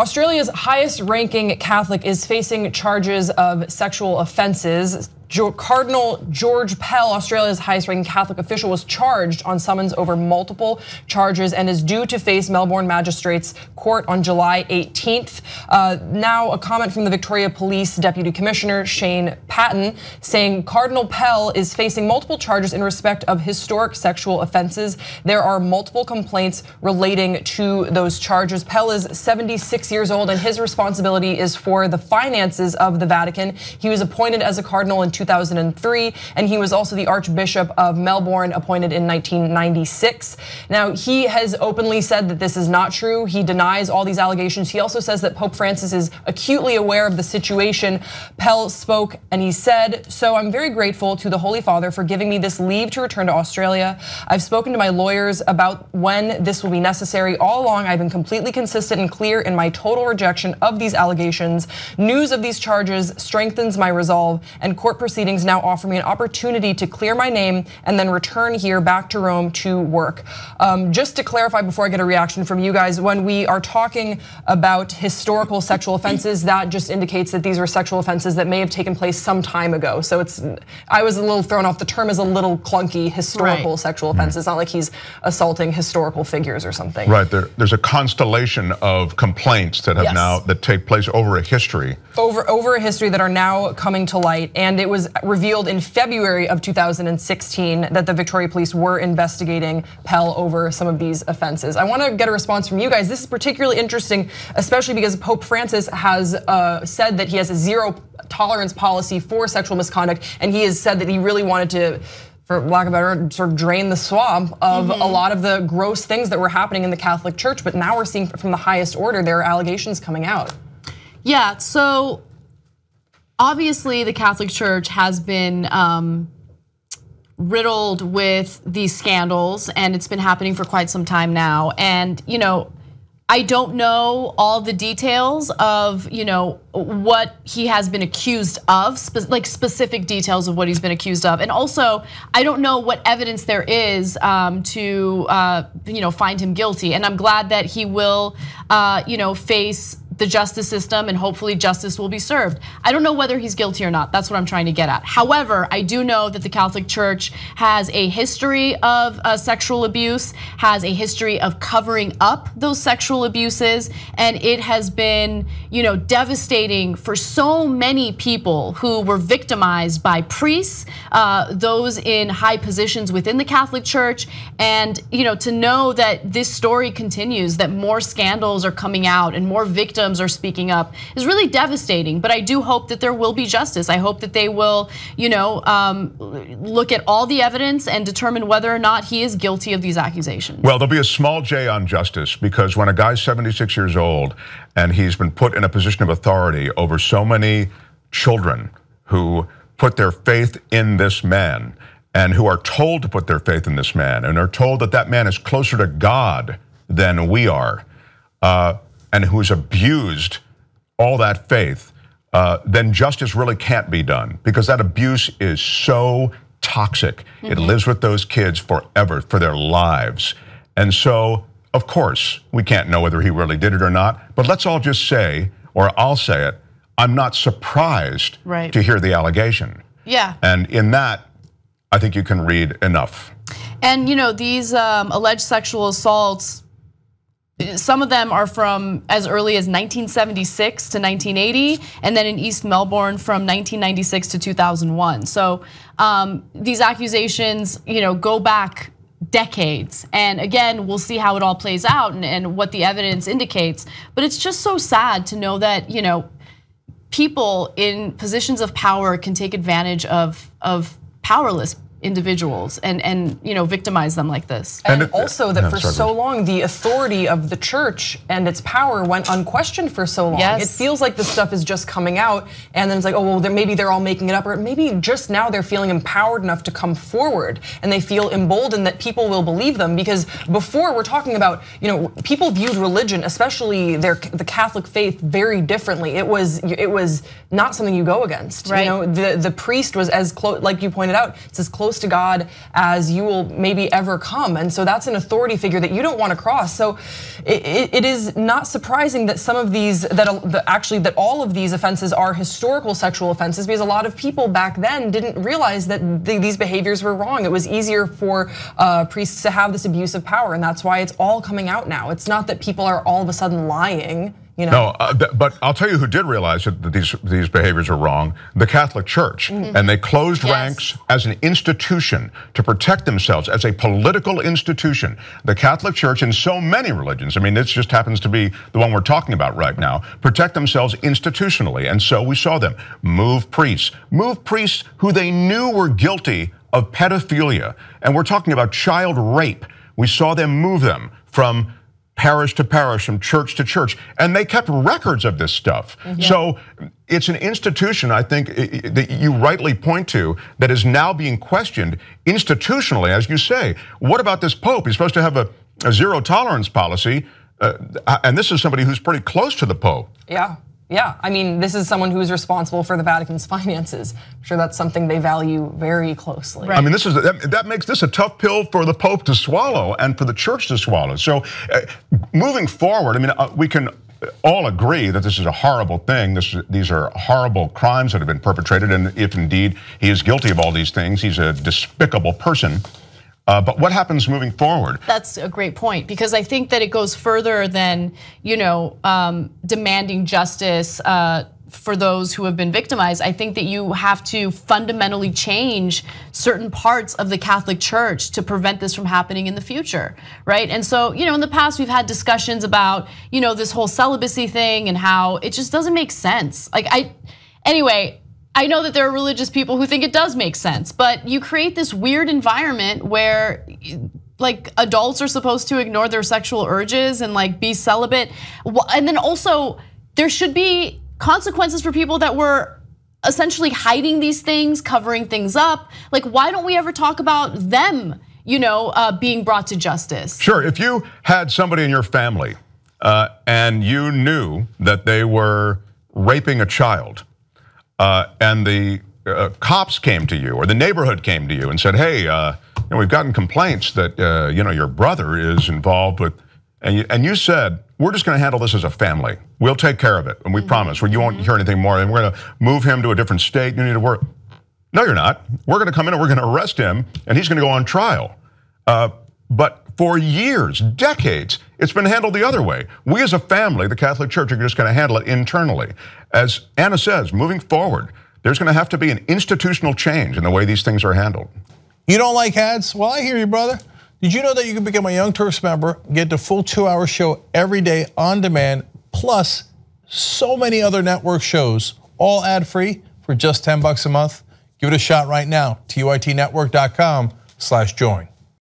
Australia's highest-ranking Catholic is facing charges of sexual offenses. Cardinal George Pell, Australia's highest-ranking Catholic official, was charged on summons over multiple charges and is due to face Melbourne Magistrates Court on July 18th. Now, a comment from the Victoria Police Deputy Commissioner Shane Patton saying Cardinal Pell is facing multiple charges in respect of historic sexual offenses. There are multiple complaints relating to those charges. Pell is 76 years old and his responsibility is for the finances of the Vatican. He was appointed as a cardinal in 2003, and he was also the Archbishop of Melbourne, appointed in 1996. Now, he has openly said that this is not true. He denies all these allegations. He also says that Pope Francis is acutely aware of the situation. Pell spoke and he said, "So I'm very grateful to the Holy Father for giving me this leave to return to Australia. I've spoken to my lawyers about when this will be necessary. All along, I've been completely consistent and clear in my total rejection of these allegations. News of these charges strengthens my resolve, and court proceedings now offer me an opportunity to clear my name and then return here back to Rome to work." Just to clarify before I get a reaction from you guys, when we are talking about historical sexual offenses, that just indicates that these were sexual offenses that may have taken place some time ago. So I was a little thrown off. The term is a little clunky, historical sexual offenses. It's not like he's assaulting historical figures or something. Right, there's a constellation of complaints that have now, that take place over a history. Over a history that are now coming to light, and it was revealed in February of 2016 that the Victoria Police were investigating Pell over some of these offenses. I want to get a response from you guys. This is particularly interesting, especially because Pope Francis has said that he has a zero tolerance policy for sexual misconduct, and he has said that he really wanted to, for lack of a better word, sort of drain the swamp of a lot of the gross things that were happening in the Catholic Church. But now we're seeing from the highest order, there are allegations coming out. Yeah, so obviously the Catholic Church has been riddled with these scandals, and it's been happening for quite some time now. And I don't know all the details of what he has been accused of, like specific details of what he's been accused of, and also I don't know what evidence there is to find him guilty. And I'm glad that he will face the justice system, and hopefully justice will be served. I don't know whether he's guilty or not. That's what I'm trying to get at. However, I do know that the Catholic Church has a history of sexual abuse, has a history of covering up those sexual abuses, and it has been, devastating for so many people who were victimized by priests, those in high positions within the Catholic Church, and to know that this story continues, that more scandals are coming out and more victims are speaking up, is really devastating. But I do hope that there will be justice. I hope that they will, look at all the evidence and determine whether or not he is guilty of these accusations. Well, there'll be a small J on justice, because when a guy's 76 years old and he's been put in a position of authority over so many children who put their faith in this man and who are told to put their faith in this man and are told that that man is closer to God than we are, and who's abused all that faith, then justice really can't be done, because that abuse is so toxic. It lives with those kids forever, for their lives. And so, of course, we can't know whether he really did it or not, but let's all just say, or I'll say it, I'm not surprised to hear the allegation. Yeah. And in that, I think you can read enough. And these alleged sexual assaults, some of them are from as early as 1976 to 1980, and then in East Melbourne from 1996 to 2001. So these accusations, go back decades. And again, we'll see how it all plays out and what the evidence indicates. But it's just so sad to know that, people in positions of power can take advantage of powerless individuals and victimize them like this. And also that for so long, the authority of the church and its power went unquestioned for so long. Yes. It feels like this stuff is just coming out, and then it's like, oh, well, maybe they're all making it up, or maybe just now they're feeling empowered enough to come forward and they feel emboldened that people will believe them. Because before, we're talking about, people viewed religion, especially the Catholic faith, very differently. It was not something you go against. Right. The priest was as close, like you pointed out, it's as close close to God as you will maybe ever come. And so that's an authority figure that you don't want to cross. So it is not surprising that some of these, that all of these offenses are historical sexual offenses, because a lot of people back then didn't realize that these behaviors were wrong. It was easier for priests to have this abuse of power, and that's why it's all coming out now. It's not that people are all of a sudden lying. No, but I'll tell you who did realize that these behaviors are wrong: the Catholic Church. And they closed ranks as an institution to protect themselves as a political institution. The Catholic Church, and so many religions, I mean, this just happens to be the one we're talking about right now, protect themselves institutionally. And so we saw them move priests who they knew were guilty of pedophilia. And we're talking about child rape. We saw them move them from parish to parish, from church to church, and they kept records of this stuff. So it's an institution, I think, that you rightly point to, that is now being questioned institutionally, as you say. What about this Pope? He's supposed to have a zero tolerance policy, and this is somebody who's pretty close to the Pope. Yeah, I mean, this is someone who's responsible for the Vatican's finances. I'm sure that's something they value very closely. Right. I mean, that makes this a tough pill for the Pope to swallow and for the Church to swallow. So moving forward, I mean, we can all agree that this is a horrible thing. These are horrible crimes that have been perpetrated, and if indeed he is guilty of all these things, he's a despicable person. But what happens moving forward? That's a great point, because I think that it goes further than, demanding justice for those who have been victimized. I think that you have to fundamentally change certain parts of the Catholic Church to prevent this from happening in the future, right? And so, in the past we've had discussions about, this whole celibacy thing and how it just doesn't make sense. Anyway, I know that there are religious people who think it does make sense, but you create this weird environment where adults are supposed to ignore their sexual urges and be celibate. And then also there should be consequences for people that were essentially hiding these things, covering things up. Why don't we ever talk about them, being brought to justice? Sure, if you had somebody in your family and you knew that they were raping a child, and the cops came to you, or the neighborhood came to you and said, "Hey, we've gotten complaints that your brother is involved with," and you said, "We're just going to handle this as a family. We'll take care of it, and we promise. You won't hear anything more. And we're going to move him to a different state. You need to work." No, you're not. We're going to come in and we're going to arrest him, and he's going to go on trial. But for years, decades, it's been handled the other way. We as a family, the Catholic Church, are just going to handle it internally. As Anna says, moving forward, there's going to have to be an institutional change in the way these things are handled. You don't like ads? Well, I hear you, brother. Did you know that you can become a Young Turks member, get the full 2-hour show every day on demand, plus so many other network shows, all ad-free for just $10 a month? Give it a shot right now, TYTnetwork.com/join.